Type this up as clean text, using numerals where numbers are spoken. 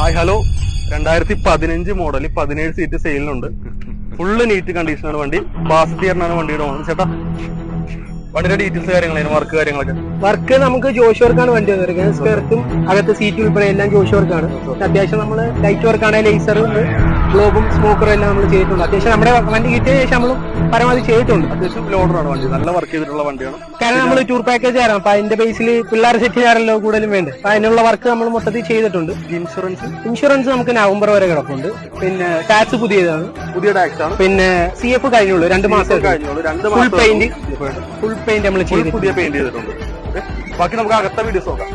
Hi hello 2015 model 17 seat സെയിലിനുണ്ട്. Full neat കണ്ടീഷനാണ് വണ്ടി. ബാസിറ്റിയറിനാണ് വണ്ടിയുടെ ഓണർ. ചേട്ടാ വണ്ടിയുടെ ഡീറ്റെയിൽസ് കാര്യങ്ങളായിരുന്നു, കാര്യങ്ങളൊക്കെ വർക്ക് നമുക്ക് ജോഷി വർക്കാണ് വണ്ടി വന്നിരിക്കുന്നത്. സ്പെയർക്കും അകത്ത് സീറ്റ് ഉൾപ്പെടെ എല്ലാം ജോഷി വർക്കാണ്. അത്യാവശ്യം നമ്മൾ ലൈറ്റ് വർക്കാണ്, ലേസറും ഗ്ലോബും സ്മോക്കറും എല്ലാം നമ്മൾ ചെയ്തിട്ടുണ്ട്. അത്യാവശ്യം നമ്മുടെ വണ്ടി കിട്ടിയ ശേഷം നമ്മൾ പരമാവധി ചെയ്തിട്ടുണ്ട്. അത്യാവശ്യം ലോഡറാണ് വണ്ടി, നല്ല വർക്ക് ചെയ്തിട്ടുള്ള വണ്ടിയാണ്. കാരണം നമ്മൾ ടൂർ പാക്കേജ് തരാം. അപ്പൊ അതിന്റെ ബേസിൽ പിള്ളേർ സെറ്റ് ചെയ്യാറല്ലോ കൂടുതലും വേണ്ടത്. അപ്പൊ അതിനുള്ള വർക്ക് നമ്മൾ മൊത്തത്തിൽ ചെയ്തിട്ടുണ്ട്. ഇൻഷുറൻസ് നമുക്ക് നവംബർ വരെ കിടപ്പുണ്ട്. പിന്നെ ടാക്സ് പുതിയതാണ്, പുതിയ ടാക്സ് ആണ്. പിന്നെ CF കഴിഞ്ഞുള്ളൂ, 2 മാസം കഴിഞ്ഞുള്ളൂ. 2 ഫുൾ പെയിന്റ് നമ്മൾ ചെയ്തു, പുതിയ പെയിന്റ് ചെയ്തിട്ടുണ്ട്. ബാക്കി നമുക്ക് അകത്ത വീഡിയോസ് നോക്കാം.